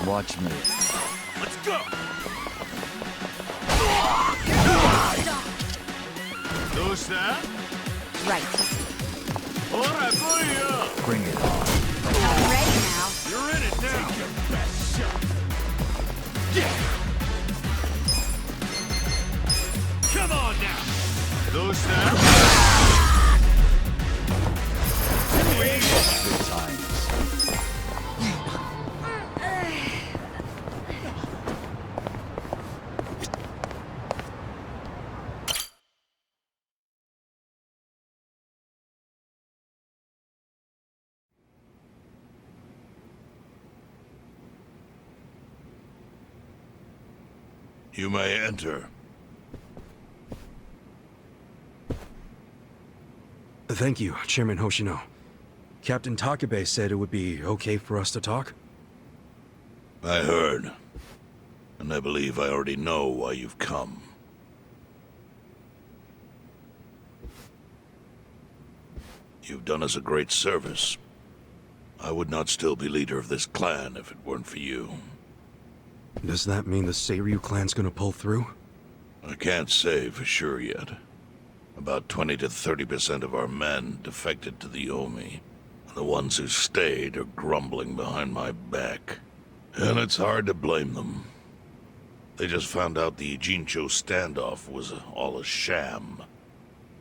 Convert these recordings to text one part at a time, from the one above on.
Watch me. Let's go! Dosa? Right. Ora, boya! Bring it on. I'm ready now. You're in it now! Take your best shot! Come on now! Dosa? Good times. You may enter. Thank you, Chairman Hoshino. Captain Takabe said it would be okay for us to talk? I heard. And I believe I already know why you've come. You've done us a great service. I would not still be leader of this clan if it weren't for you. Does that mean the Seiryu clan's gonna pull through? I can't say for sure yet. About 20 to 30% of our men defected to the Omi. The ones who stayed are grumbling behind my back. And it's hard to blame them. They just found out the Jincho standoff was all a sham.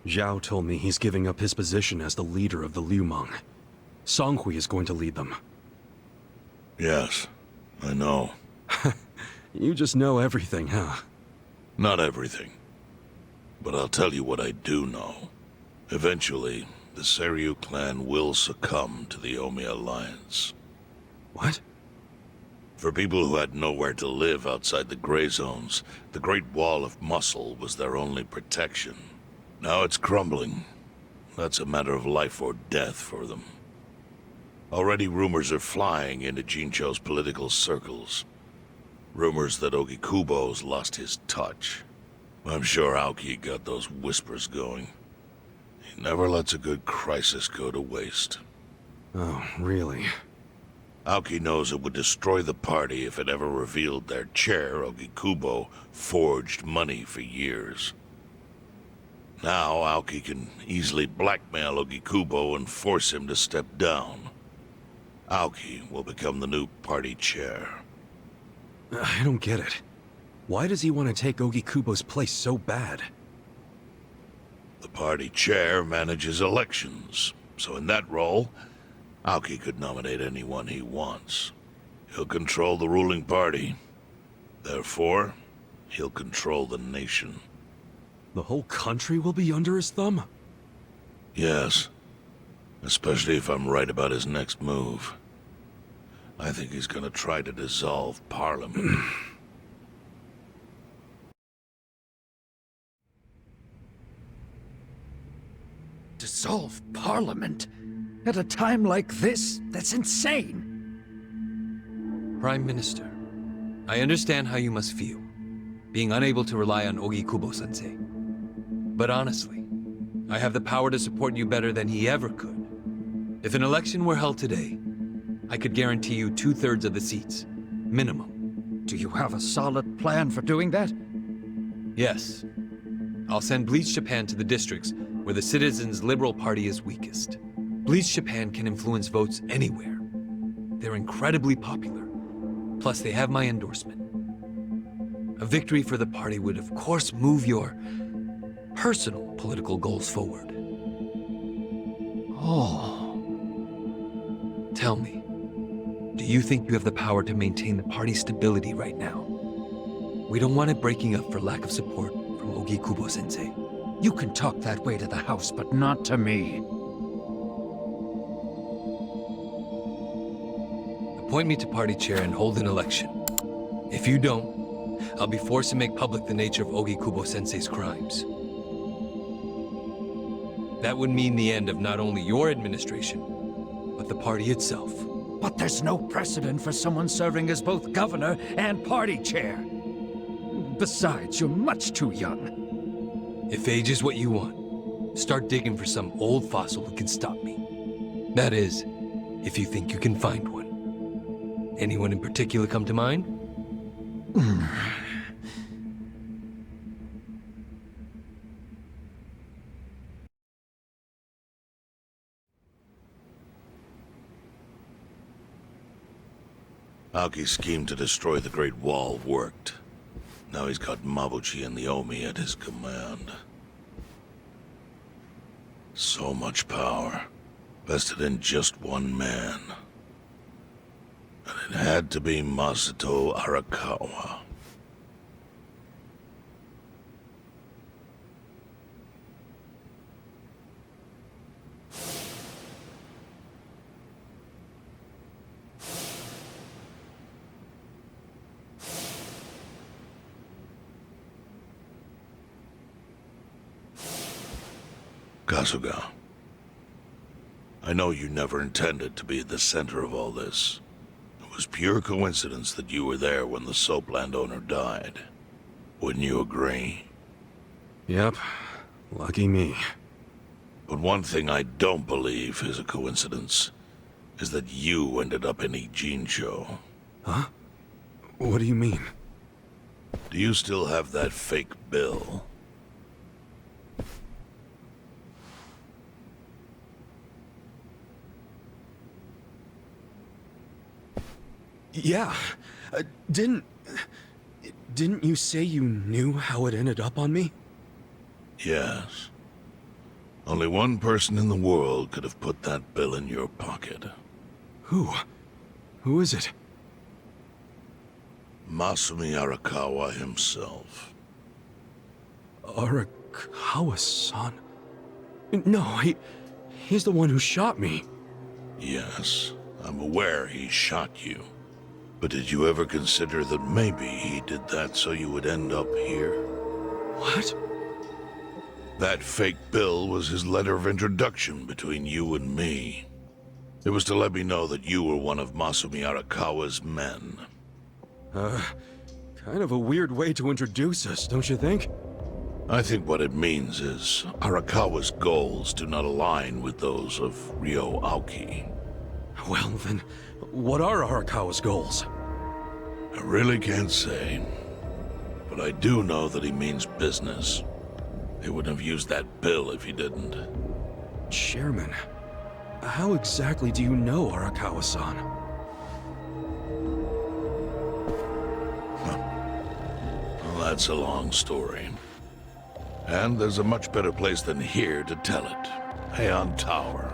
Zhao told me he's giving up his position as the leader of the Liumang. Songhui is going to lead them. Yes, I know. You just know everything, huh? Not everything. But I'll tell you what I do know. Eventually, the Seiryu clan will succumb to the Omi Alliance. What? For people who had nowhere to live outside the gray zones, the Great Wall of Muscle was their only protection. Now it's crumbling. That's a matter of life or death for them. Already rumors are flying into Jincho's political circles. Rumors that Ogikubo's lost his touch. I'm sure Aoki got those whispers going. He never lets a good crisis go to waste. Oh, really? Aoki knows it would destroy the party if it ever revealed their chair, Ogikubo, forged money for years. Now Aoki can easily blackmail Ogikubo and force him to step down. Aoki will become the new party chair. I don't get it. Why does he want to take Ogikubo's place so bad? The party chair manages elections, so in that role, Aoki could nominate anyone he wants. He'll control the ruling party. Therefore, he'll control the nation. The whole country will be under his thumb? Yes. Especially if I'm right about his next move. I think he's gonna try to dissolve Parliament. Dissolve Parliament? At a time like this? That's insane! Prime Minister, I understand how you must feel, being unable to rely on Ogikubo-sensei. But honestly, I have the power to support you better than he ever could. If an election were held today, I could guarantee you 2/3 of the seats, minimum. Do you have a solid plan for doing that? Yes. I'll send Bleach Japan to the districts where the Citizens' Liberal Party is weakest. Bleach Japan can influence votes anywhere. They're incredibly popular. Plus, they have my endorsement. A victory for the party would, of course, move your personal political goals forward. Oh. Tell me, do you think you have the power to maintain the party's stability right now? We don't want it breaking up for lack of support from Ogikubo-sensei. You can talk that way to the house, but not to me. Appoint me to party chair and hold an election. If you don't, I'll be forced to make public the nature of Ogikubo-sensei's crimes. That would mean the end of not only your administration, but the party itself. But there's no precedent for someone serving as both governor and party chair. Besides, you're much too young. If age is what you want, start digging for some old fossil who can stop me. That is, if you think you can find one. Anyone in particular come to mind? Aoki's scheme to destroy the Great Wall worked. Now he's got Mabuchi and the Omi at his command. So much power, vested in just one man. And it had to be Masato Arakawa. Kasuga, I know you never intended to be at the center of all this. It was pure coincidence that you were there when the soap landowner died. Wouldn't you agree? Yep. Lucky me. But one thing I don't believe is a coincidence, is that you ended up in Ijincho. Huh? What do you mean? Do you still have that fake bill? Yeah. Didn't you say you knew how it ended up on me? Yes. Only one person in the world could have put that bill in your pocket. Who? Who is it? Masumi Arakawa himself. Arakawa-san? No, he's the one who shot me. Yes, I'm aware he shot you. But did you ever consider that maybe he did that so you would end up here? What? That fake bill was his letter of introduction between you and me. It was to let me know that you were one of Masumi Arakawa's men. Kind of a weird way to introduce us, don't you think? I think what it means is Arakawa's goals do not align with those of Ryo Aoki. Well, then, what are Arakawa's goals? I really can't say. But I do know that he means business. He wouldn't have used that bill if he didn't. Chairman, how exactly do you know Arakawa-san? Well, that's a long story. And there's a much better place than here to tell it. Heian Tower.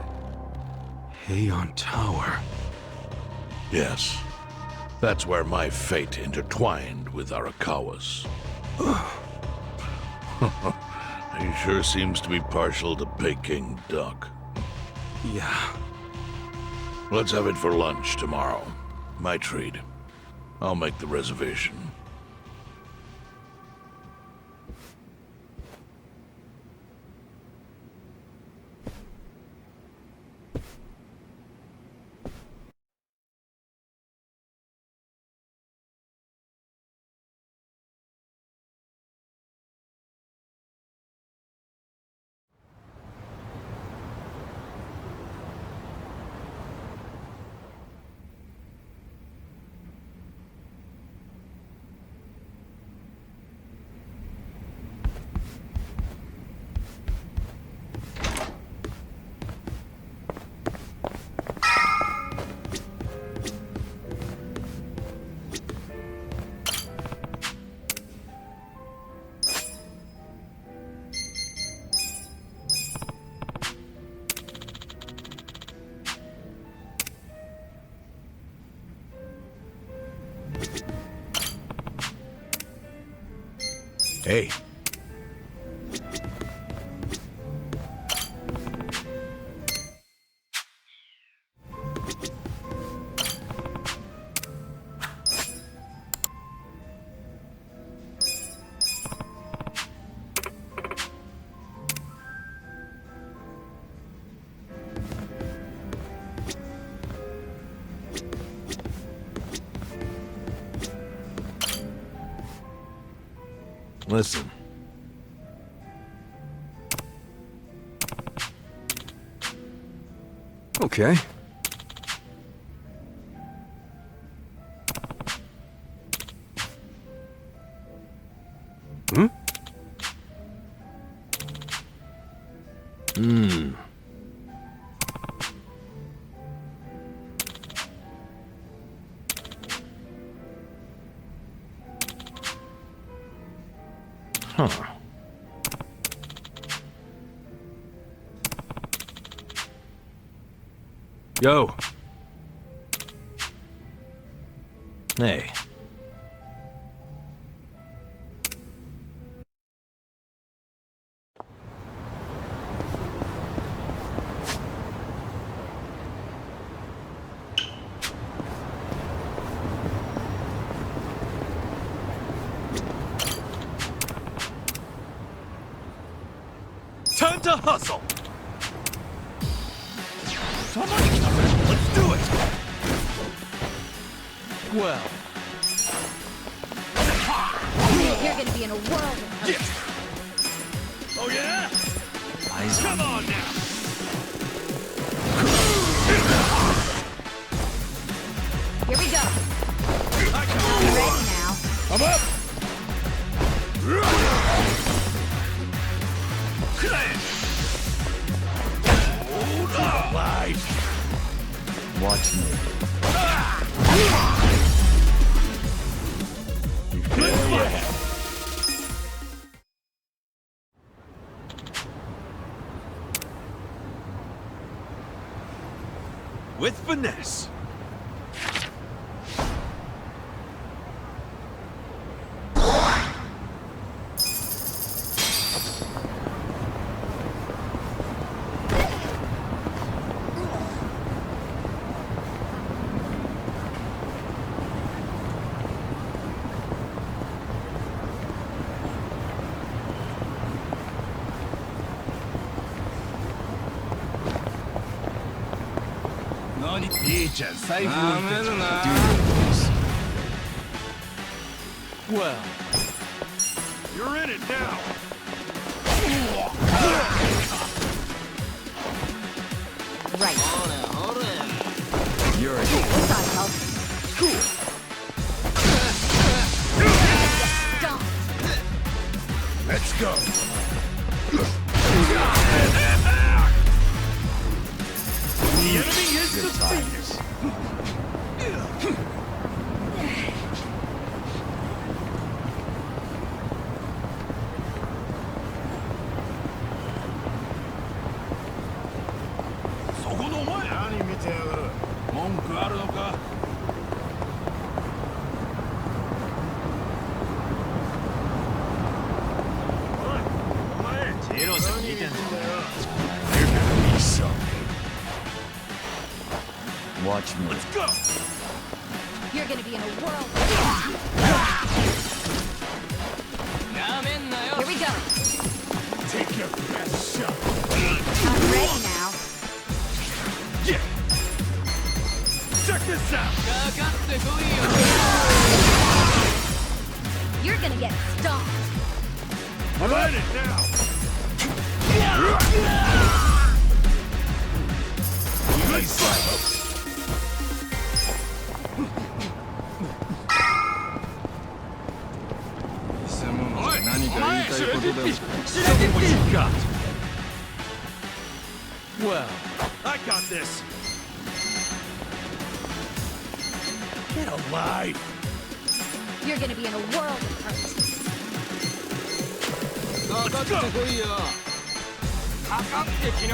Heian Tower. Yes. That's where my fate intertwined with Arakawa's. He sure seems to be partial to Peking duck. Yeah. Let's have it for lunch tomorrow. My treat. I'll make the reservation. Hey. Listen. Okay. Huh. Yo. Hey. Time to hustle! Let's do it! Well. You're gonna be in a whirl. Oh yeah? Come on now! Here we go. I'm ready now. I'm up! Alive! Watch me. With finesse. Well. You're in it now! Right. You're a What's on, help? Stop. Let's go! The enemy is defeated! Watch me. Let's go! You're gonna be in a whirl. Here we go. Take your best shot! I'm ready now. Yeah! Check this out! You're gonna get stomped. I'm in it now! Let's go! What you got? Well. I got this! Get alive! You're gonna be in a whirl of hurt. Let's go!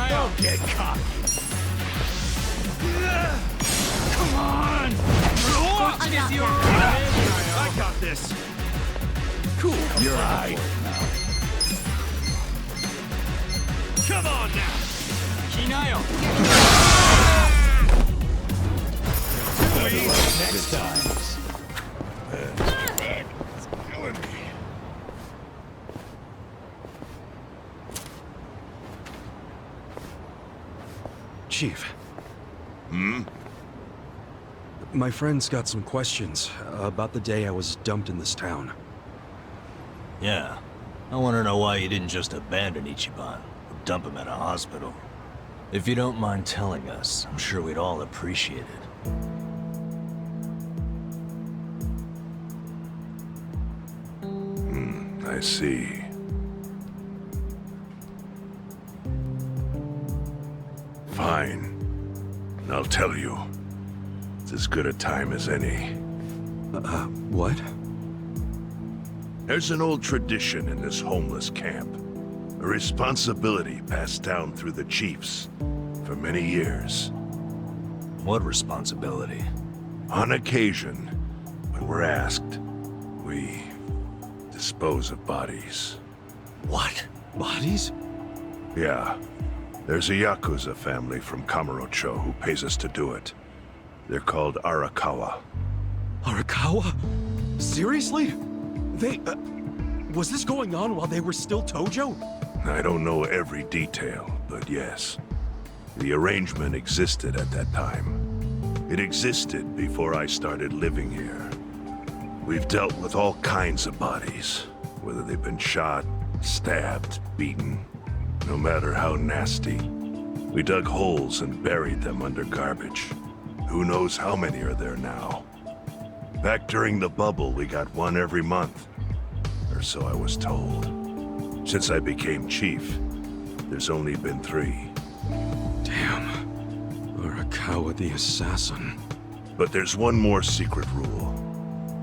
Don't get cocky! Come on! I got this! Cool! You're alive! Come on now! Next time! It's killing me. Chief. Hmm? My friend's got some questions about the day I was dumped in this town. Yeah. I want to know why you didn't just abandon Ichiban or dump him at a hospital. If you don't mind telling us, I'm sure we'd all appreciate it. I see. Fine. I'll tell you. It's as good a time as any. What? There's an old tradition in this homeless camp. A responsibility passed down through the chiefs for many years. What responsibility? On occasion, when we're asked, we dispose of bodies. What? Bodies? Yeah. There's a Yakuza family from Kamurocho who pays us to do it. They're called Arakawa. Arakawa? Seriously? They, was this going on while they were still Tojo? I don't know every detail, but yes. The arrangement existed at that time. It existed before I started living here. We've dealt with all kinds of bodies, whether they've been shot, stabbed, beaten, no matter how nasty. We dug holes and buried them under garbage. Who knows how many are there now? Back during the bubble, we got one every month. Or so I was told. Since I became chief, there's only been 3. Damn. Arakawa the assassin. But there's one more secret rule.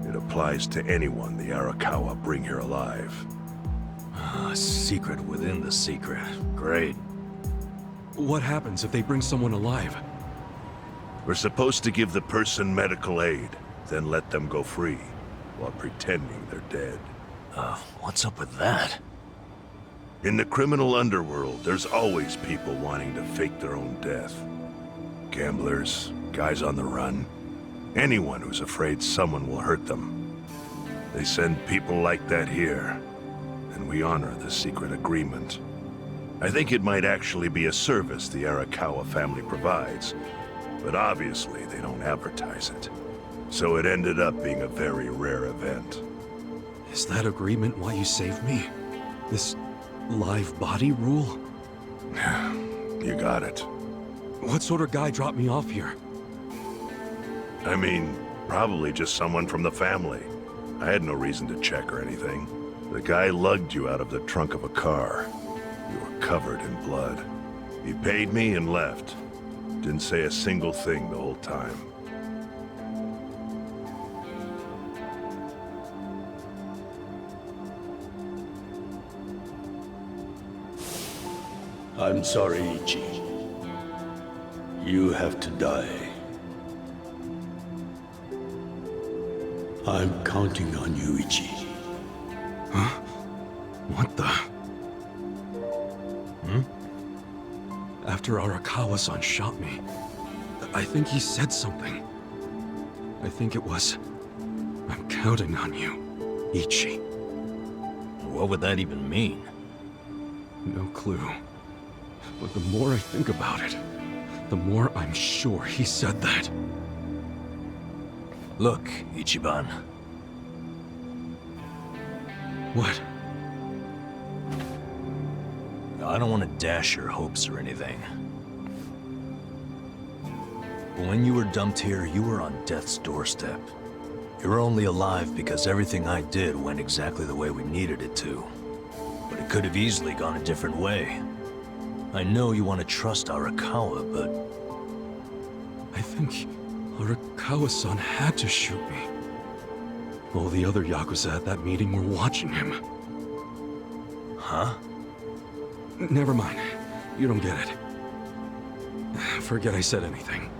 It applies to anyone the Arakawa bring here alive. A secret within the secret. Great. What happens if they bring someone alive? We're supposed to give the person medical aid, then let them go free, while pretending they're dead. What's up with that? In the criminal underworld, there's always people wanting to fake their own death. Gamblers, guys on the run, anyone who's afraid someone will hurt them. They send people like that here, and we honor the secret agreement. I think it might actually be a service the Arakawa family provides, but obviously they don't advertise it. So it ended up being a very rare event. Is that agreement why you saved me? This live body rule? You got it. What sort of guy dropped me off here? I mean, probably just someone from the family. I had no reason to check or anything. The guy lugged you out of the trunk of a car. You were covered in blood. He paid me and left. Didn't say a single thing the whole time. I'm sorry, Ichi. You have to die. I'm counting on you, Ichi. What the? After Arakawa-san shot me, I think he said something. I think it was, I'm counting on you, Ichi. What would that even mean? No clue. But the more I think about it, the more I'm sure he said that. Look, Ichiban. What? I don't want to dash your hopes or anything. But when you were dumped here, you were on death's doorstep. You were only alive because everything I did went exactly the way we needed it to. But it could have easily gone a different way. I know you want to trust Arakawa, but... I think Arakawa-san had to shoot me. All the other Yakuza at that meeting were watching him. Huh? Never mind. You don't get it. Forget I said anything.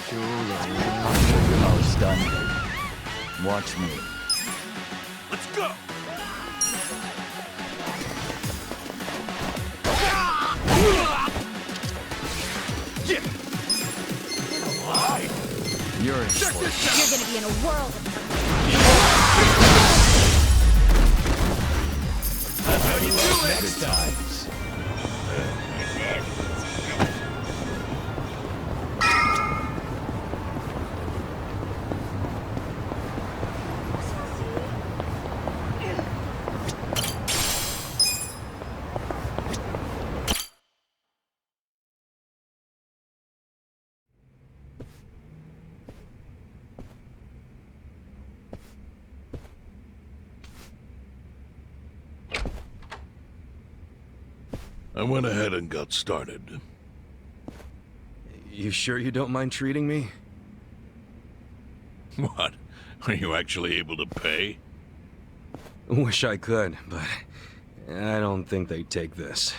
I'll show you how it's done. Watch me. Let's go! You're in for it. You're gonna be in a world of hurt. That's how you do it next time. I went ahead and got started. You sure you don't mind treating me? What? Are you actually able to pay? Wish I could, but I don't think they'd take this.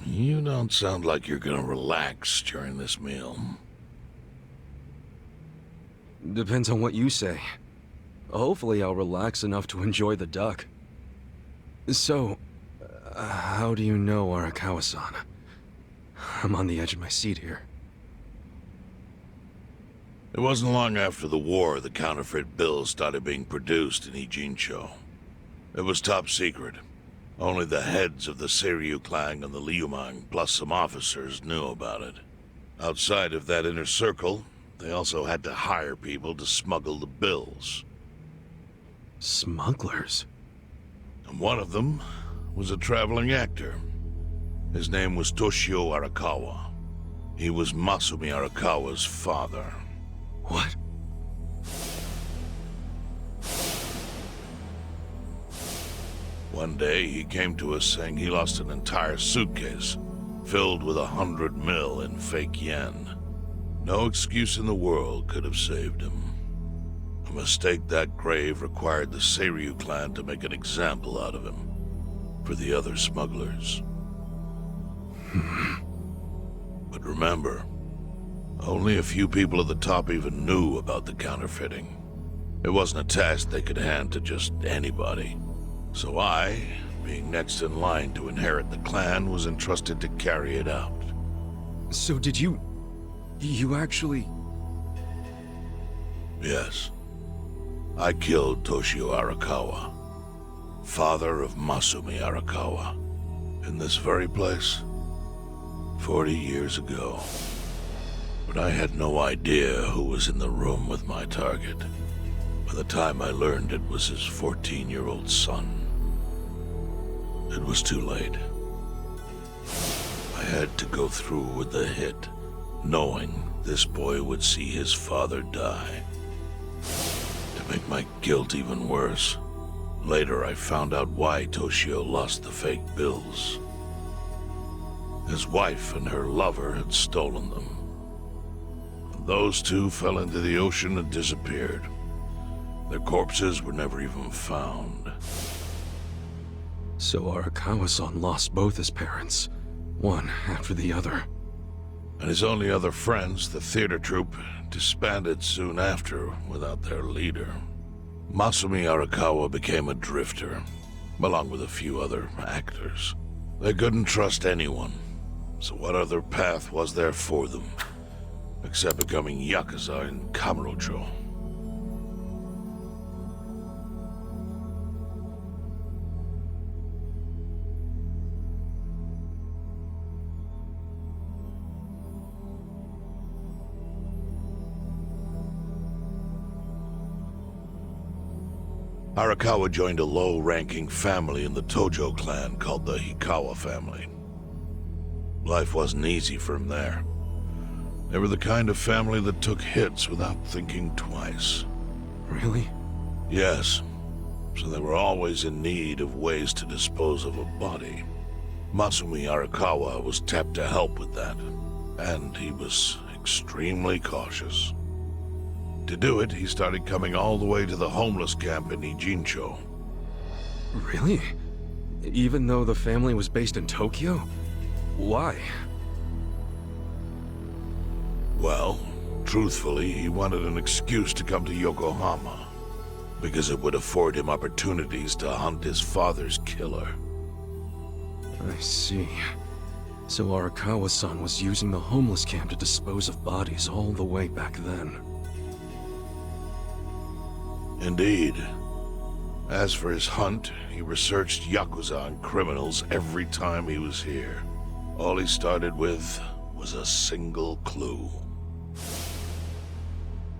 You don't sound like you're gonna relax during this meal. Depends on what you say. Hopefully I'll relax enough to enjoy the duck. So, how do you know Arakawa-san? I'm on the edge of my seat here. It wasn't long after the war the counterfeit bills started being produced in Ijincho. It was top secret. Only the heads of the Seiryu clan and the Liumang, plus some officers, knew about it. Outside of that inner circle, they also had to hire people to smuggle the bills. Smugglers? And one of them was a traveling actor. His name was Toshio Arakawa. He was Masumi Arakawa's father. What? One day, he came to us saying he lost an entire suitcase filled with 100 mil in fake yen. No excuse in the world could have saved him. A mistake that grave required the Seiryu clan to make an example out of him for the other smugglers. But remember, only a few people at the top even knew about the counterfeiting. It wasn't a task they could hand to just anybody. So I, being next in line to inherit the clan, was entrusted to carry it out. So did you actually... Yes. I killed Toshio Arakawa, father of Masumi Arakawa, in this very place, 40 years ago. But I had no idea who was in the room with my target. By the time I learned it was his 14-year-old son, it was too late. I had to go through with the hit, knowing this boy would see his father die. To make my guilt even worse, later I found out why Toshio lost the fake bills. His wife and her lover had stolen them. Those two fell into the ocean and disappeared. Their corpses were never even found. So Arakawa-san lost both his parents, one after the other. And his only other friends, the theater troupe, disbanded soon after without their leader. Masumi Arakawa became a drifter, along with a few other actors. They couldn't trust anyone, so what other path was there for them, except becoming Yakuza in Kamurocho? Arakawa joined a low-ranking family in the Tojo clan called the Hikawa family. Life wasn't easy for him there. They were the kind of family that took hits without thinking twice. Really? Yes. So they were always in need of ways to dispose of a body. Masumi Arakawa was tapped to help with that, and he was extremely cautious. To do it, he started coming all the way to the homeless camp in Ijincho. Really? Even though the family was based in Tokyo? Why? Well, truthfully, he wanted an excuse to come to Yokohama, because it would afford him opportunities to hunt his father's killer. I see. So Arakawa-san was using the homeless camp to dispose of bodies all the way back then. Indeed. As for his hunt, he researched Yakuza and criminals every time he was here. All he started with was a single clue.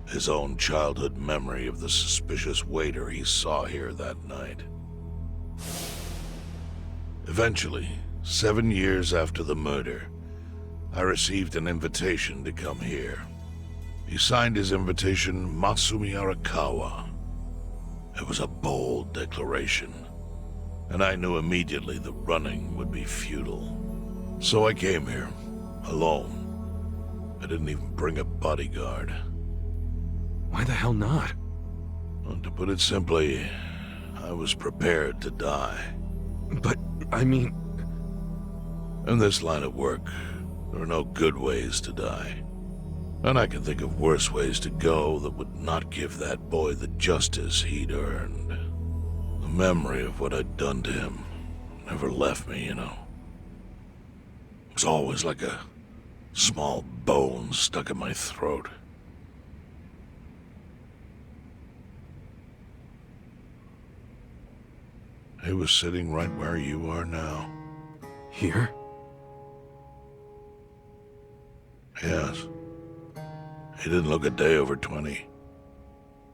His own childhood memory of the suspicious waiter he saw here that night. Eventually, 7 years after the murder, I received an invitation to come here. He signed his invitation Masumi Arakawa. It was a bold declaration, and I knew immediately the running would be futile. So I came here, alone. I didn't even bring a bodyguard. Why the hell not? Well, to put it simply, I was prepared to die. But, I mean... In this line of work, there are no good ways to die. And I can think of worse ways to go that would not give that boy the justice he'd earned. The memory of what I'd done to him never left me, you know. It was always like a small bone stuck in my throat. He was sitting right where you are now. Here? Yes. He didn't look a day over 20.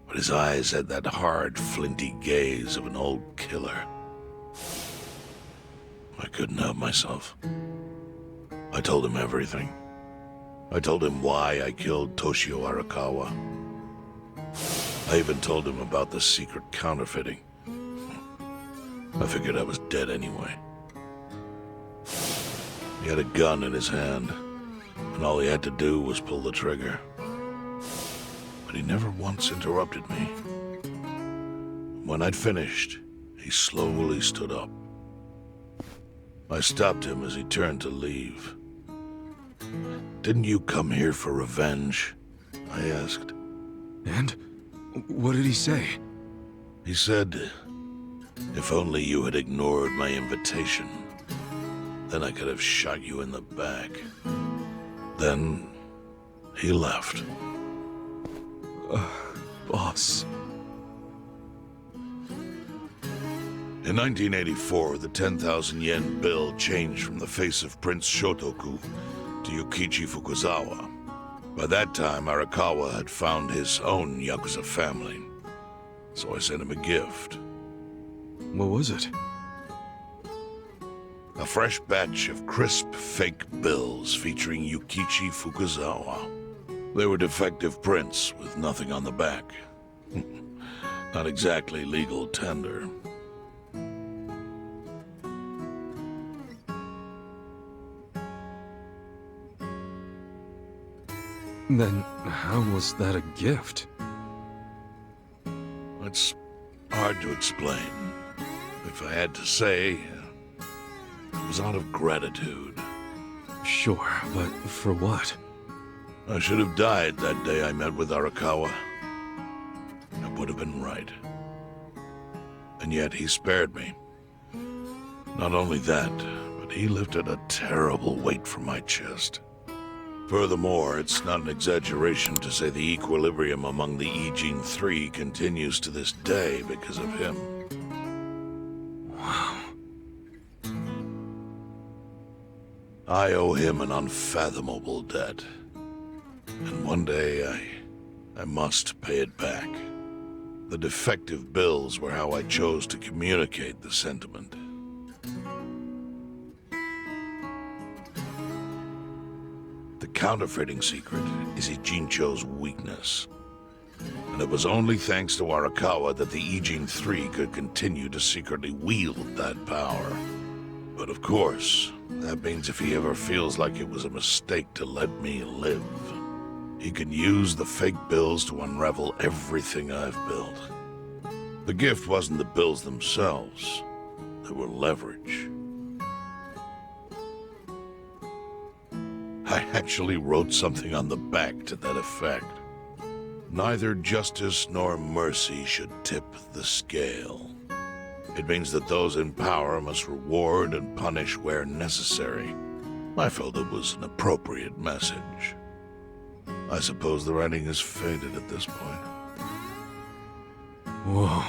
But his eyes had that hard, flinty gaze of an old killer. I couldn't help myself. I told him everything. I told him why I killed Toshio Arakawa. I even told him about the secret counterfeiting. I figured I was dead anyway. He had a gun in his hand, and all he had to do was pull the trigger. But he never once interrupted me. When I'd finished, he slowly stood up. I stopped him as he turned to leave. "Didn't you come here for revenge?" I asked. And? What did he say? He said, "If only you had ignored my invitation, then I could have shot you in the back." Then he left. Boss. In 1984, the 10,000 yen bill changed from the face of Prince Shotoku to Yukichi Fukuzawa. By that time, Arakawa had found his own Yakuza family, so I sent him a gift. What was it? A fresh batch of crisp fake bills featuring Yukichi Fukuzawa. They were defective prints with nothing on the back. Not exactly legal tender. Then how was that a gift? It's hard to explain. If I had to say, it was out of gratitude. Sure, but for what? I should have died that day I met with Arakawa. It would have been right. And yet he spared me. Not only that, but he lifted a terrible weight from my chest. Furthermore, it's not an exaggeration to say the equilibrium among the Ijin 3 continues to this day because of him. Wow. I owe him an unfathomable debt. And one day, I must pay it back. The defective bills were how I chose to communicate the sentiment. The counterfeiting secret is Ijincho's weakness. And it was only thanks to Arakawa that the Ijin 3 could continue to secretly wield that power. But of course, that means if he ever feels like it was a mistake to let me live, he can use the fake bills to unravel everything I've built. The gift wasn't the bills themselves. They were leverage. actually wrote something on the back to that effect. Neither justice nor mercy should tip the scale. It means that those in power must reward and punish where necessary. I felt it was an appropriate message. I suppose the writing has faded at this point. Whoa.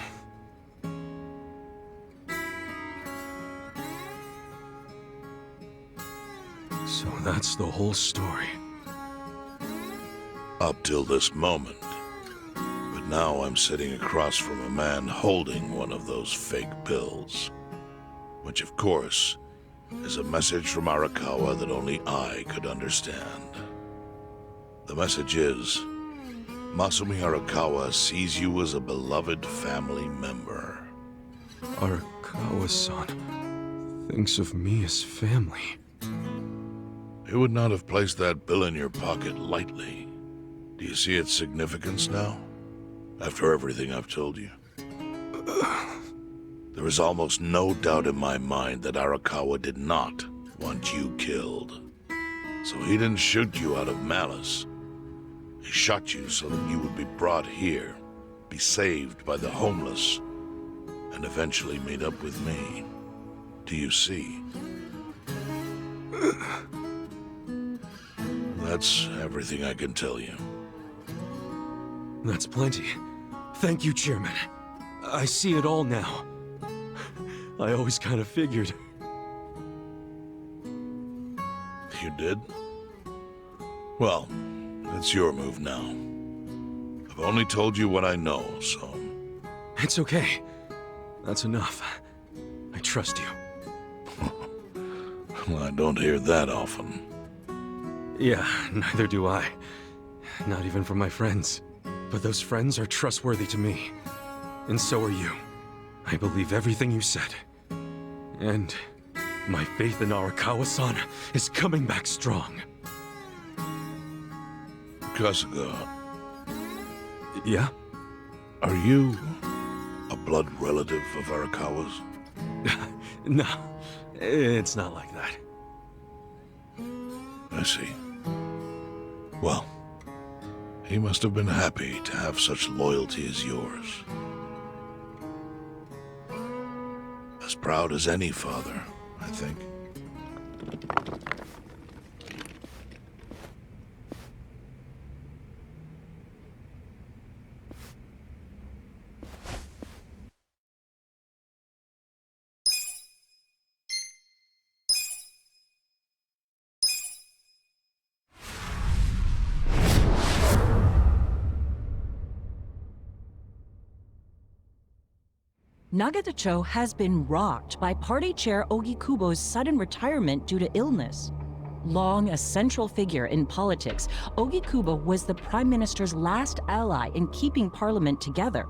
So that's the whole story. Up till this moment. But now I'm sitting across from a man holding one of those fake pills. Which, of course, is a message from Arakawa that only I could understand. The message is, Masumi Arakawa sees you as a beloved family member. Arakawa-san thinks of me as family. He would not have placed that bill in your pocket lightly. Do you see its significance now? After everything I've told you? There is almost no doubt in my mind that Arakawa did not want you killed. So he didn't shoot you out of malice. He shot you so that you would be brought here, be saved by the homeless, and eventually meet up with me. Do you see? That's everything I can tell you. That's plenty. Thank you, Chairman. I see it all now. I always kind of figured. You did? Well, it's your move now. I've only told you what I know, so... It's okay. That's enough. I trust you. Well, I don't hear that often. Yeah, neither do I. Not even from my friends. But those friends are trustworthy to me. And so are you. I believe everything you said. And my faith in Arakawa-san is coming back strong. Kasuga, Yeah? are you a blood relative of Arakawa's? No, it's not like that. I see. Well, he must have been happy to have such loyalty as yours. As proud as any father, I think. Nagatacho has been rocked by Party Chair Ogikubo's sudden retirement due to illness. Long a central figure in politics, Ogikubo was the Prime Minister's last ally in keeping Parliament together.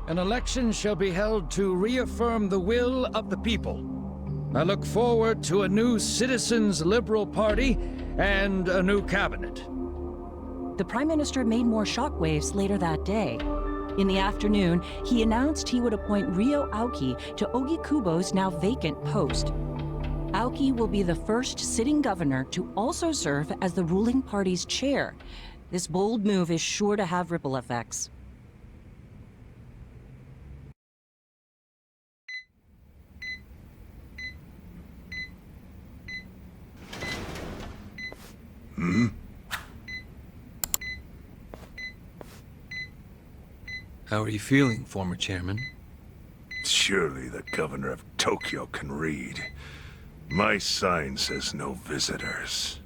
An election shall be held to reaffirm the will of the people. I look forward to a new Citizens' Liberal Party and a new cabinet. The Prime Minister made more shockwaves later that day. In the afternoon, he announced he would appoint Ryo Aoki to Ogikubo's now vacant post. Aoki will be the first sitting governor to also serve as the ruling party's chair. This bold move is sure to have ripple effects. How are you feeling, former chairman? Surely the governor of Tokyo can read. My sign says no visitors.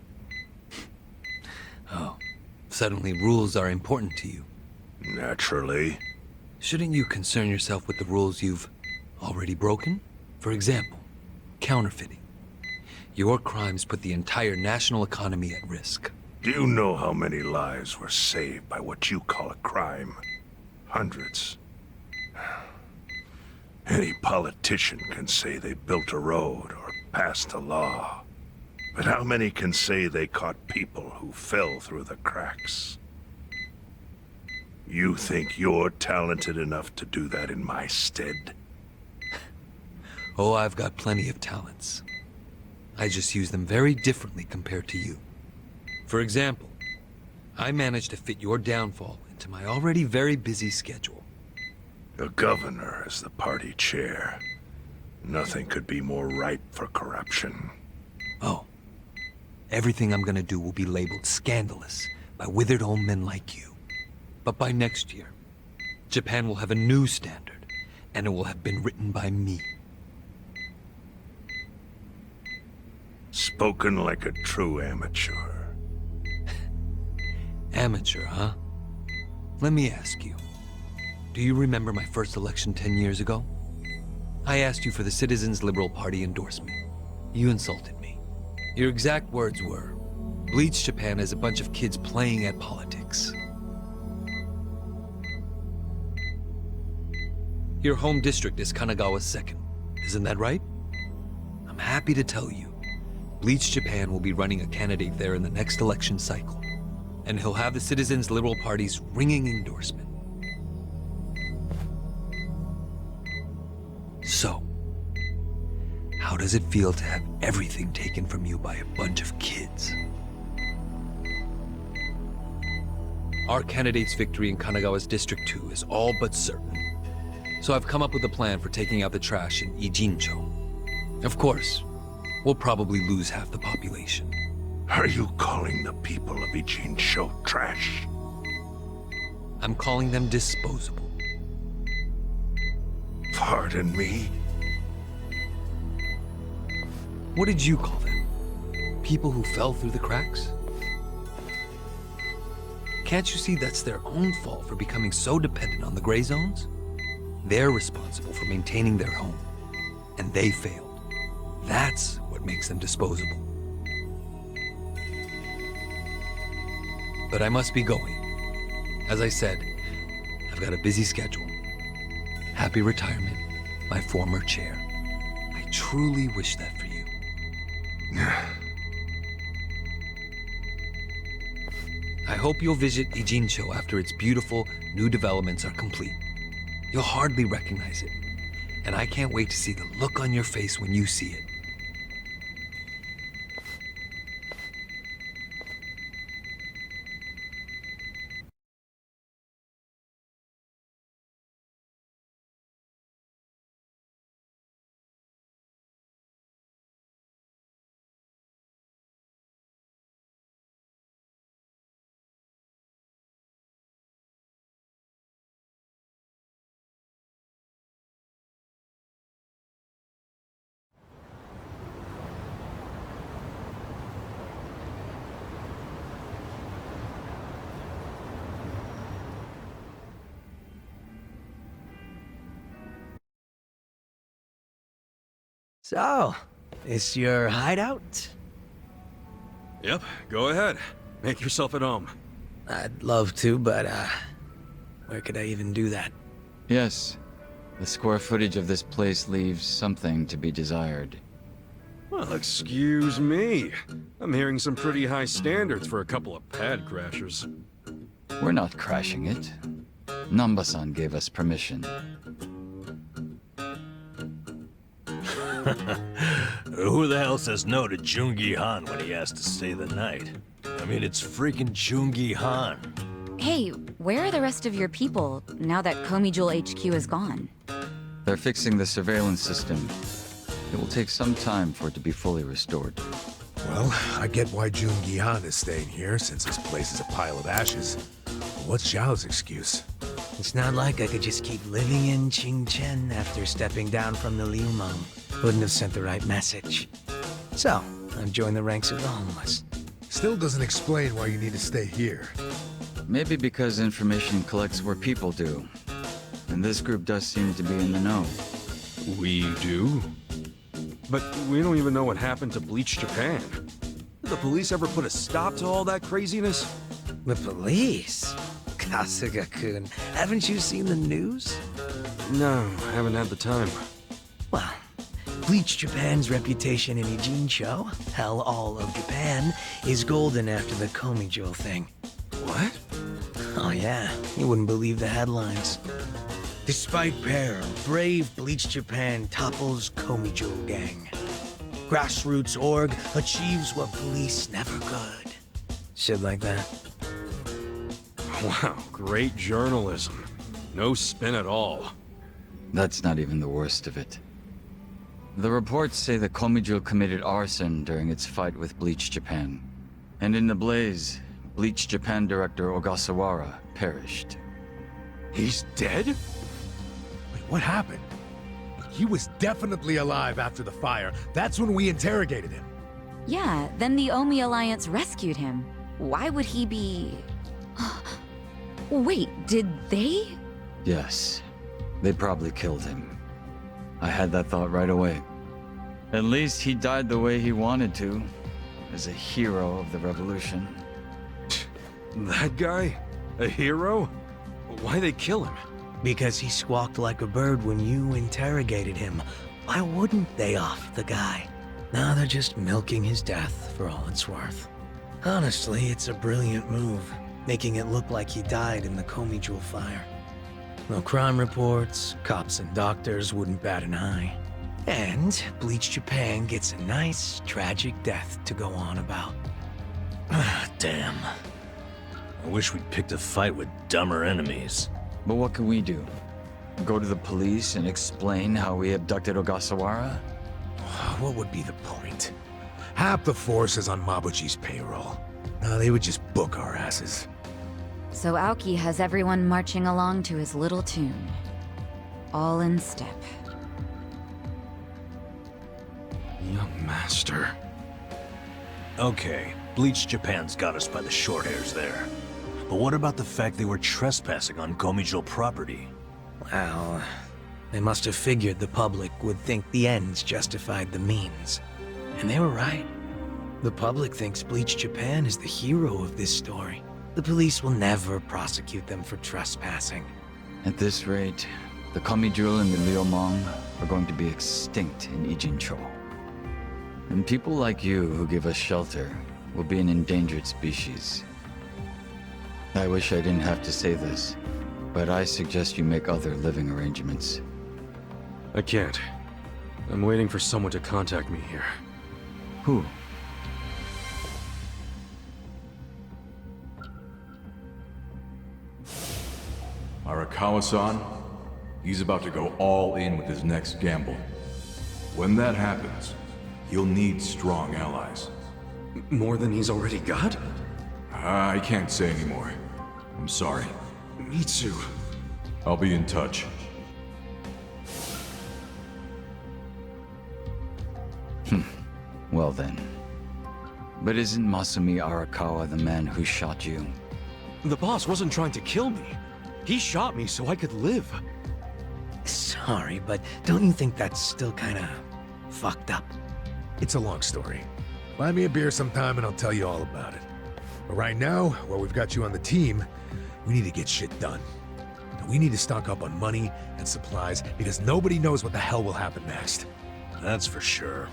Oh, suddenly rules are important to you. Naturally. Shouldn't you concern yourself with the rules you've already broken? For example, counterfeiting. Your crimes put the entire national economy at risk. Do you know how many lives were saved by what you call a crime? Hundreds. Any politician can say they built a road or passed a law. But how many can say they caught people who fell through the cracks? You think you're talented enough to do that in my stead? Oh, I've got plenty of talents. I just use them very differently compared to you. For example, I managed to fit your downfall into my already very busy schedule. The governor is the party chair. Nothing could be more ripe for corruption. Oh. Everything I'm gonna do will be labeled scandalous by withered old men like you. But by next year, Japan will have a new standard, and it will have been written by me. Spoken like a true amateur. Amateur, huh? Let me ask you. Do you remember my first election 10 years ago? I asked you for the Citizens Liberal Party endorsement. You insulted me. Your exact words were, Bleach Japan is a bunch of kids playing at politics. Your home district is Kanagawa's second. Isn't that right? I'm happy to tell you, Bleach Japan will be running a candidate there in the next election cycle. And he'll have the Citizens Liberal Party's ringing endorsement. So, how does it feel to have everything taken from you by a bunch of kids? Our candidate's victory in Kanagawa's District 2 is all but certain. So I've come up with a plan for taking out the trash in Ijincho. Of course, we'll probably lose half the population. Are you calling the people of Ijincho trash? I'm calling them disposable. Pardon me? What did you call them? People who fell through the cracks? Can't you see that's their own fault for becoming so dependent on the gray zones? They're responsible for maintaining their home, and they failed. That's what makes them disposable. But I must be going. As I said, I've got a busy schedule. Happy retirement, my former chair. I truly wish that for you. I hope you'll visit Ijincho after its beautiful new developments are complete. You'll hardly recognize it, and I can't wait to see the look on your face when you see it. So, this your hideout? Yep, go ahead. Make yourself at home. I'd love to, but, where could I even do that? Yes. The square footage of this place leaves something to be desired. Well, excuse me. I'm hearing some pretty high standards for a couple of pad crashers. We're not crashing it. Namba-san gave us permission. Who the hell says no to Jungi Han when he has to stay the night? I mean, it's freaking Jungi Han. Hey, where are the rest of your people now that Komijul HQ is gone? They're fixing the surveillance system. It will take some time for it to be fully restored. Well, I get why Jungi Han is staying here, since this place is a pile of ashes. What's Zhao's excuse? It's not like I could just keep living in Qingchen after stepping down from the Liumang. Wouldn't have sent the right message. So, I've joined the ranks of the homeless. Still doesn't explain why you need to stay here. Maybe because information collects where people do. And this group does seem to be in the know. We do? But we don't even know what happened to Bleach Japan. Did the police ever put a stop to all that craziness? The police? Kasuga-kun, haven't you seen the news? No, I haven't had the time. Well, Bleach Japan's reputation in Ijincho, hell, all of Japan, is golden after the Komijul thing. What? Oh yeah, you wouldn't believe the headlines. Despite peril, brave Bleach Japan topples Komijul gang. grassroots org achieves what police never could. Shit like that. Wow, great journalism. No spin at all. That's not even the worst of it. The reports say that Komijul committed arson during its fight with Bleach Japan. And in the blaze, Bleach Japan director Ogasawara perished. He's dead? Wait, what happened? He was definitely alive after the fire. That's when we interrogated him. Yeah, then the Omi Alliance rescued him. Why would he be... Wait, did they? Yes, they probably killed him. I had that thought right away. At least he died the way he wanted to, as a hero of the revolution. That guy? A hero? Why they kill him? Because he squawked like a bird when you interrogated him. Why wouldn't they off the guy? Now they're just milking his death for all it's worth. Honestly, it's a brilliant move, making it look like he died in the Komijul fire. No crime reports, cops and doctors wouldn't bat an eye. And Bleach Japan gets a nice, tragic death to go on about. Damn. I wish we'd picked a fight with dumber enemies. But what can we do? Go to the police and explain how we abducted Ogasawara? What would be the point? Half the force is on Mabuchi's payroll. They would just book our asses. So Aoki has everyone marching along to his little tune. All in step. Young master. Okay, Bleach Japan's got us by the short hairs there. But what about the fact they were trespassing on Komijul property? Well, they must have figured the public would think the ends justified the means. And they were right. The public thinks Bleach Japan is the hero of this story. The police will never prosecute them for trespassing. At this rate, the Komijul and the Liumang are going to be extinct in Ijincho. And people like you who give us shelter will be an endangered species. I wish I didn't have to say this, but I suggest you make other living arrangements. I can't. I'm waiting for someone to contact me here. Who? Arakawa-san, he's about to go all in with his next gamble. When that happens, he'll need strong allies. More than he's already got? I can't say anymore. I'm sorry. Me too. I'll be in touch. Well then. But isn't Masumi Arakawa the man who shot you? The boss wasn't trying to kill me. He shot me so I could live. Sorry, but don't you think that's still kinda fucked up? It's a long story. Buy me a beer sometime and I'll tell you all about it. But right now, while we've got you on the team, we need to get shit done. And we need to stock up on money and supplies because nobody knows what the hell will happen next. That's for sure.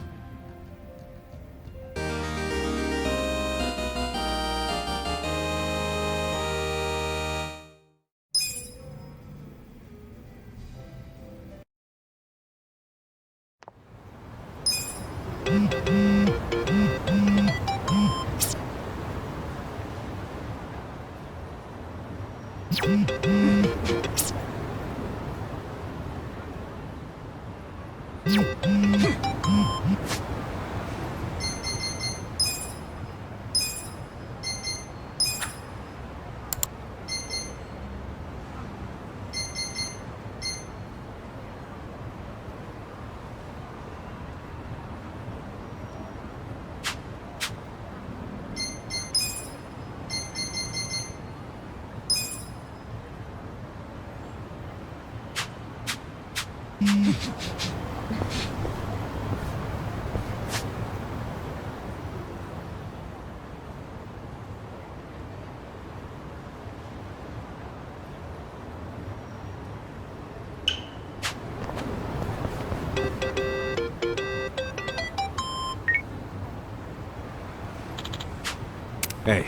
Hey.